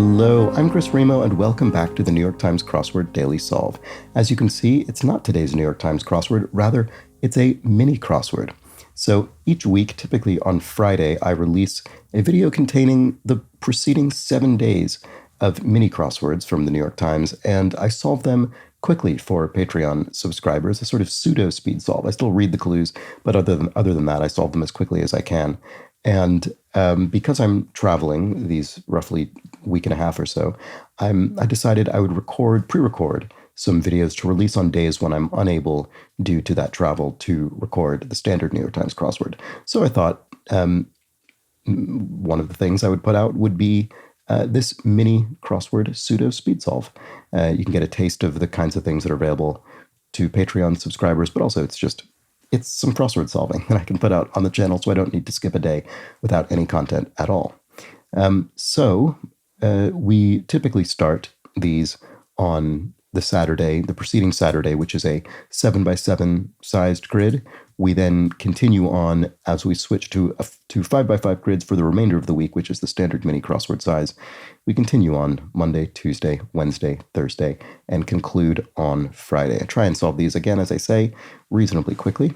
Hello, I'm Chris Remo, and welcome back to the New York Times Crossword Daily Solve. As you can see, it's not today's New York Times crossword, rather, it's a mini crossword. So each week, typically on Friday, I release a video containing the preceding 7 days of mini crosswords from the New York Times, and I solve them quickly for Patreon subscribers, a sort of pseudo speed solve. I still read the clues, but other than that, I solve them as quickly as I can. And because I'm traveling these roughly week and a half or so, I decided I would pre-record some videos to release on days when I'm unable, due to that travel, to record the standard New York Times crossword. So I thought one of the things I would put out would be this mini crossword pseudo speed solve. You can get a taste of the kinds of things that are available to Patreon subscribers, but also it's some crossword solving that I can put out on the channel, so I don't need to skip a day without any content at all. So we typically start these on the preceding Saturday, which is a 7x7 sized grid. We then continue on as we switch to 5x5 grids for the remainder of the week, which is the standard mini crossword size. We continue on Monday, Tuesday, Wednesday, Thursday, and conclude on Friday. I try and solve these, again, as I say, reasonably quickly.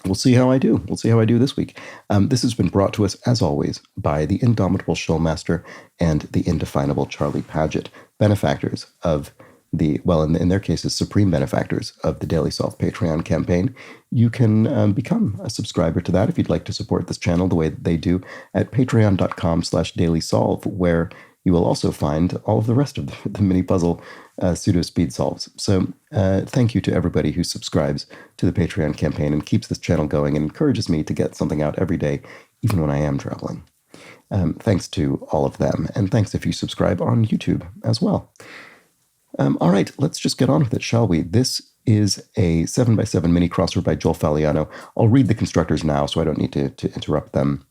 We'll see how I do. We'll see how I do this week. This has been brought to us, as always, by the indomitable Showmaster and the indefinable Charlie Paget, benefactors of in their cases, supreme benefactors of the Daily Solve Patreon campaign. You can become a subscriber to that if you'd like to support this channel the way that they do at patreon.com/dailysolve, where you will also find all of the rest of the mini puzzle pseudo speed solves. So thank you to everybody who subscribes to the Patreon campaign and keeps this channel going and encourages me to get something out every day, even when I am traveling. Thanks to all of them, and thanks if you subscribe on YouTube as well. All right, let's just get on with it, shall we? This is a 7x7 mini crossword by Joel Faliano. I'll read the constructors now, so I don't need to interrupt them.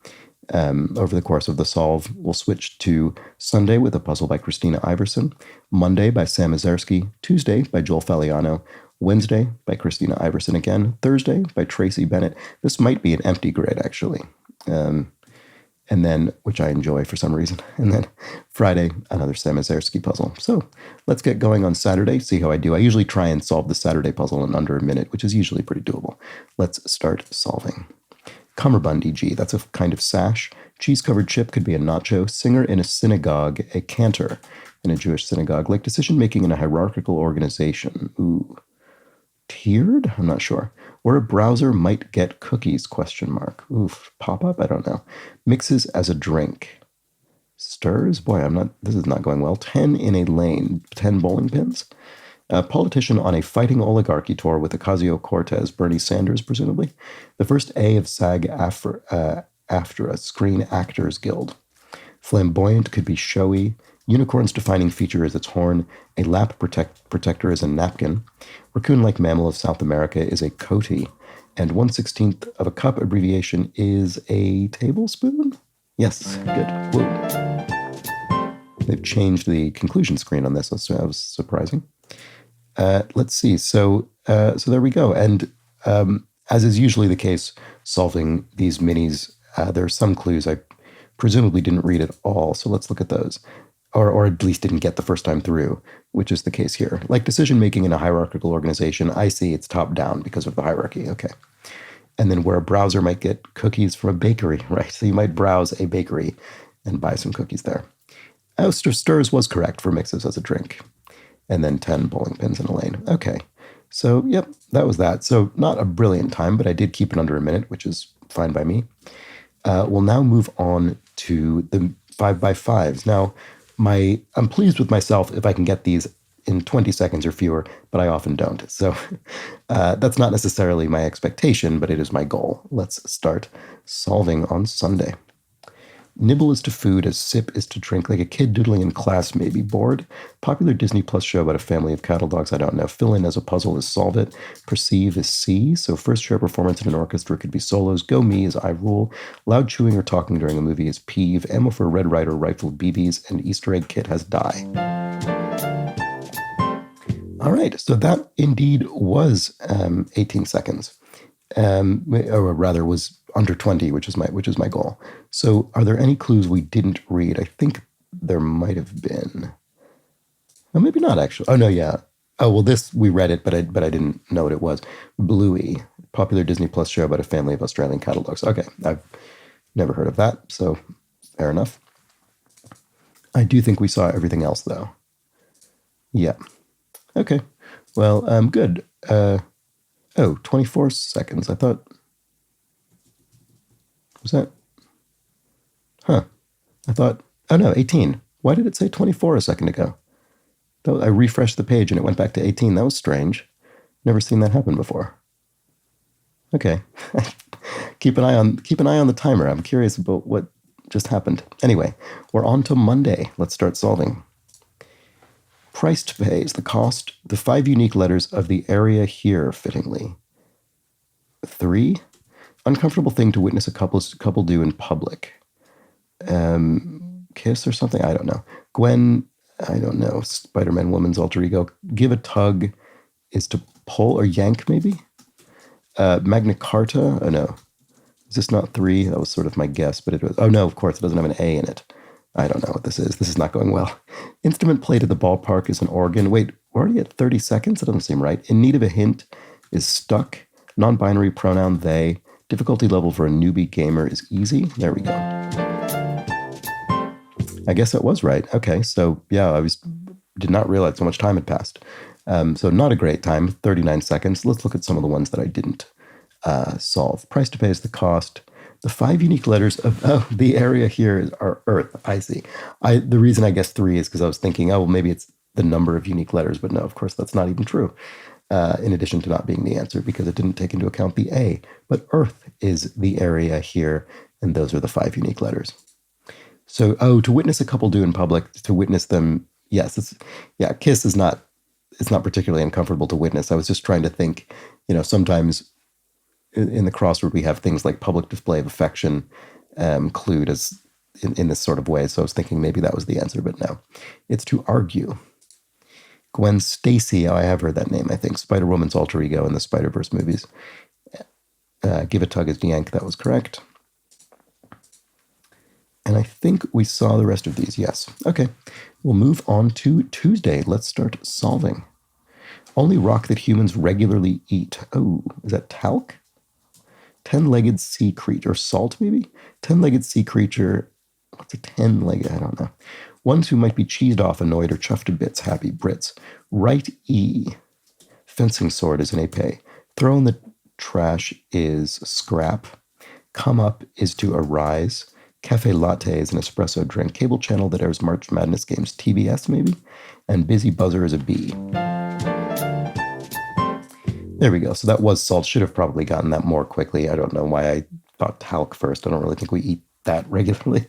Over the course of the solve, we'll switch to Sunday with a puzzle by Christina Iverson, Monday by Sam Mazersky, Tuesday by Joel Faliano, Wednesday by Christina Iverson again, Thursday by Tracy Bennett. This might be an empty grid, actually. And then, which I enjoy for some reason. And then Friday, another Sam Mazersky puzzle. So let's get going on Saturday, see how I do. I usually try and solve the Saturday puzzle in under a minute, which is usually pretty doable. Let's start solving. Cummerbund, e.g., that's a kind of sash. Cheese-covered chip could be a nacho. Singer in a synagogue, a cantor in a Jewish synagogue. Like decision-making in a hierarchical organization. Ooh. Tiered? I'm not sure. Where a browser might get cookies, ? Oof. Pop-up? I don't know. Mixes as a drink. Stirs? Boy, this is not going well. 10 in a lane. 10 bowling pins? A politician on a fighting oligarchy tour with Ocasio-Cortez, Bernie Sanders, presumably. The first A of SAG-AFTRA, Screen Actors Guild. Flamboyant could be showy. Unicorn's defining feature is its horn. A lap protector is a napkin. Raccoon-like mammal of South America is a coati. And 1/16 of a cup abbreviation is a tablespoon? Yes, good. Whoa. They've changed the conclusion screen on this. That was surprising. Let's see. So there we go. And as is usually the case, solving these minis, there are some clues I presumably didn't read at all. So let's look at those. Or at least didn't get the first time through, which is the case here. Like decision-making in a hierarchical organization, I see it's top-down because of the hierarchy. Okay. And then where a browser might get cookies from a bakery, right? So you might browse a bakery and buy some cookies there. Stirs was correct for mixes as a drink. And then 10 bowling pins in a lane. Okay. So, yep, that was that. So not a brilliant time, but I did keep it under a minute, which is fine by me. We'll now move on to the 5x5s. Now, I'm pleased with myself if I can get these in 20 seconds or fewer, but I often don't. So that's not necessarily my expectation, but it is my goal. Let's start solving on Sunday. Nibble is to food as sip is to drink, like a kid doodling in class may be bored. Popular Disney Plus show about a family of cattle dogs, I don't know. Fill in as a puzzle is solve it. Perceive is see. So first chair performance in an orchestra could be solos. Go me is I rule. Loud chewing or talking during a movie is peeve. Ammo for Red Ryder rifle BBs. And Easter egg kit has die. All right, so that indeed was 18 seconds. Or rather was under 20, which is my goal. So are there any clues we didn't read? I think there might have been. Oh, maybe not actually. Oh no, yeah. Oh well, this we read it, but I didn't know what it was. Bluey, popular Disney Plus show about a family of Australian cattle dogs. Okay, I've never heard of that, so fair enough. I do think we saw everything else though. Yeah. Okay. Well, good. 24 seconds. I thought, was that? Huh. I thought, oh no, 18. Why did it say 24 a second ago? I refreshed the page and it went back to 18. That was strange. Never seen that happen before. Okay. keep an eye on the timer. I'm curious about what just happened. Anyway, we're on to Monday. Let's start solving. Price to pay is the cost, the 5 unique letters of the area here fittingly. 3. Uncomfortable thing to witness a couple do in public. Kiss or something? I don't know. Gwen, I don't know. Spider-Man woman's alter ego. Give a tug is to pull or yank, maybe? Magna Carta? Oh, no. Is this not 3? That was sort of my guess, but it was. Oh, no, of course, it doesn't have an A in it. I don't know what this is. This is not going well. Instrument played at the ballpark is an organ. Wait, we're already at 30 seconds? That doesn't seem right. In need of a hint is stuck. Non-binary pronoun they. Difficulty level for a newbie gamer is easy. There we go. I guess that was right. Okay, so yeah, did not realize so much time had passed. So not a great time, 39 seconds. Let's look at some of the ones that I didn't solve. Price to pay is the cost. The 5 unique letters of the area here are Earth. I see. The reason I guess 3 is because I was thinking, oh, well, maybe it's the number of unique letters, but no, of course, that's not even true. In addition to not being the answer, because it didn't take into account the A. But Earth is the area here, and those are the 5 unique letters. So, to witness a couple do in public, to witness them, yes, kiss is not, it's not particularly uncomfortable to witness. I was just trying to think, sometimes in the crossword we have things like public display of affection clued as in this sort of way. So I was thinking maybe that was the answer, but no. It's to argue. Gwen Stacy, I have heard that name, I think. Spider-Woman's alter ego in the Spider-Verse movies. Give a tug is yank, that was correct. And I think we saw the rest of these, yes. Okay, we'll move on to Tuesday. Let's start solving. Only rock that humans regularly eat. Oh, is that talc? 10-legged sea creature, or salt maybe? 10-legged sea creature, what's a 10-legged? I don't know. Ones who might be cheesed off, annoyed, or chuffed to bits, happy Brits. Right E. Fencing sword is an épée. Throw in the trash is scrap. Come up is to arise. Cafe latte is an espresso drink. Cable channel that airs March Madness games. TBS maybe? And busy buzzer is a bee. There we go. So that was salt. Should have probably gotten that more quickly. I don't know why I thought talc first. I don't really think we eat that regularly.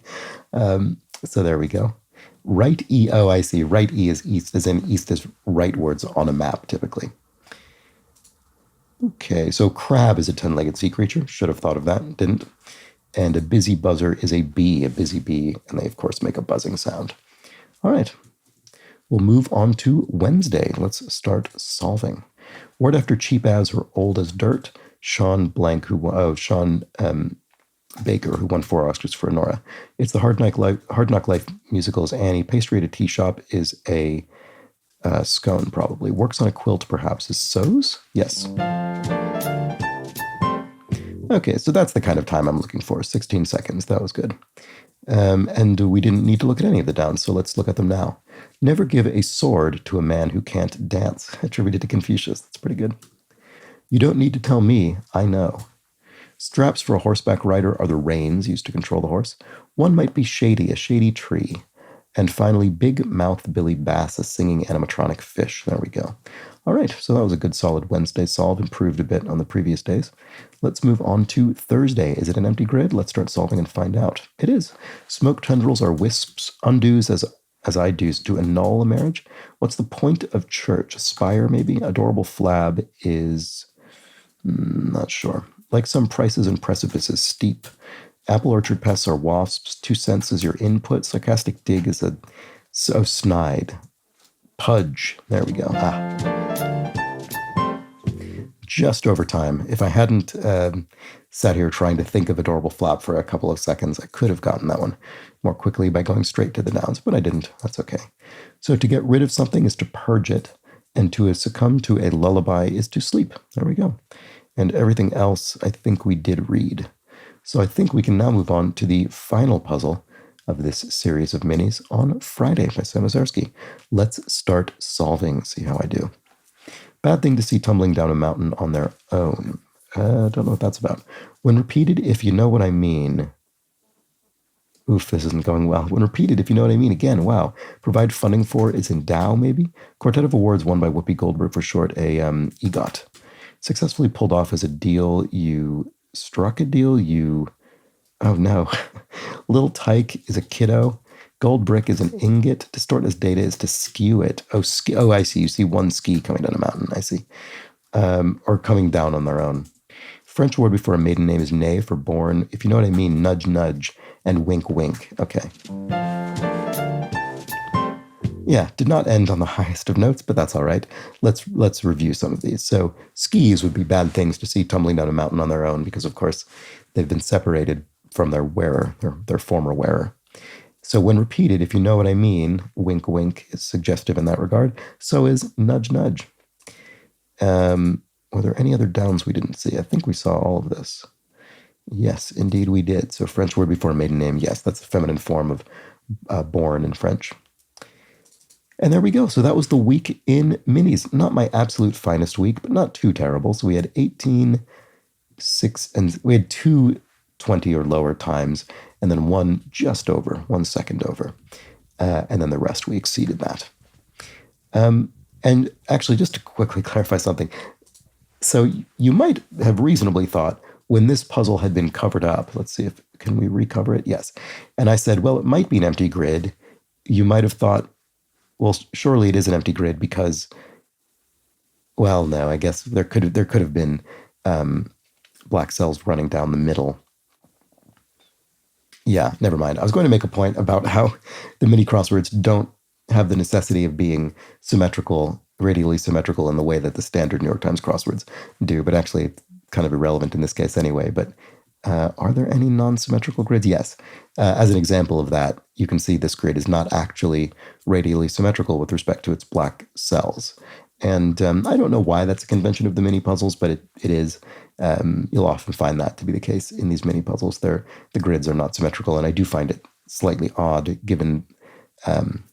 So there we go. Right E. Oh, I see. Right E is east, as in east is rightwards on a map, typically. Okay, so crab is a 10-legged sea creature. Should have thought of that. Didn't. And a busy buzzer is a bee, a busy bee. And they, of course, make a buzzing sound. All right. We'll move on to Wednesday. Let's start solving. Word after cheap as or old as dirt. Sean Blank, Sean Baker, who won 4 Oscars for Nora. It's the Hard Knock Life musical is Annie. Pastry at a tea shop is a scone, probably. Works on a quilt, perhaps, is sews? Yes. Okay, so that's the kind of time I'm looking for. 16 seconds. That was good. And we didn't need to look at any of the downs, so let's look at them now. Never give a sword to a man who can't dance. Attributed to Confucius. That's pretty good. You don't need to tell me. I know. Straps for a horseback rider are the reins used to control the horse. One might be shady, a shady tree. And finally, big mouth Billy Bass, a singing animatronic fish. There we go. All right, so that was a good solid Wednesday solve, improved a bit on the previous days. Let's move on to Thursday. Is it an empty grid? Let's start solving and find out. It is. Smoke tendrils are wisps, undos as I do's to annul a marriage. What's the point of church? A spire, maybe? Adorable flab is... not sure. Like some prices and precipices, steep. Apple orchard pests are wasps. 2 cents is your input. Sarcastic dig is a... so snide. Pudge. There we go. just over time. If I hadn't sat here trying to think of adorable flap for a couple of seconds, I could have gotten that one more quickly by going straight to the nouns, but I didn't. That's okay. So to get rid of something is to purge it, and to succumb to a lullaby is to sleep. There we go. And everything else, I think we did read. So I think we can now move on to the final puzzle of this series of minis on Friday by Sam Ozarski. Let's start solving, see how I do. Bad thing to see tumbling down a mountain on their own. Don't know what that's about. When repeated, if you know what I mean. Oof, this isn't going well. When repeated, if you know what I mean. Again, wow. Provide funding for is endow, maybe? Quartet of Awards won by Whoopi Goldberg, for short, a EGOT. Successfully pulled off as a deal. You struck a deal. You... Oh, no. Little tyke is a kiddo. Gold brick is an ingot. Distort as data is to skew it. Oh, I see. You see one ski coming down a mountain. I see. Or coming down on their own. French word before a maiden name is né for born. If you know what I mean, nudge, nudge, and wink, wink. Okay. Yeah, did not end on the highest of notes, but that's all right. Let's review some of these. So skis would be bad things to see tumbling down a mountain on their own because, of course, they've been separated from their wearer, their former wearer. So when repeated, if you know what I mean, wink, wink is suggestive in that regard. So is nudge, nudge. Were there any other downs we didn't see? I think we saw all of this. Yes, indeed we did. So French word before a maiden name. Yes, that's the feminine form of born in French. And there we go. So that was the week in minis. Not my absolute finest week, but not too terrible. So we had 18, 6, and we had 2 20 or lower times, and then one just over, 1 second over. And then the rest, we exceeded that. And actually, just to quickly clarify something. So you might have reasonably thought when this puzzle had been covered up, let's see if, can we recover it? Yes. And I said, well, it might be an empty grid. You might have thought, well, surely it is an empty grid because, well, no, I guess there could have been black cells running down the middle. Yeah, never mind. I was going to make a point about how the mini crosswords don't have the necessity of being symmetrical, radially symmetrical in the way that the standard New York Times crosswords do, but actually it's kind of irrelevant in this case anyway. But are there any non-symmetrical grids? Yes. As an example of that, you can see this grid is not actually radially symmetrical with respect to its black cells. And I don't know why that's a convention of the mini puzzles, but it is. You'll often find that to be the case in these mini puzzles. The grids are not symmetrical, and I do find it slightly odd, given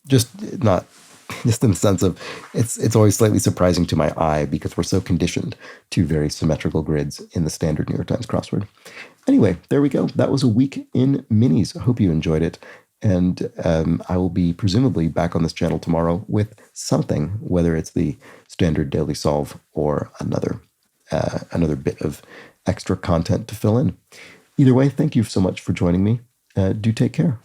just in the sense of it's always slightly surprising to my eye because we're so conditioned to very symmetrical grids in the standard New York Times crossword. Anyway, there we go. That was a week in minis. I hope you enjoyed it. And I will be presumably back on this channel tomorrow with something, whether it's the standard daily solve or another bit of extra content to fill in. Either way, thank you so much for joining me. Do take care.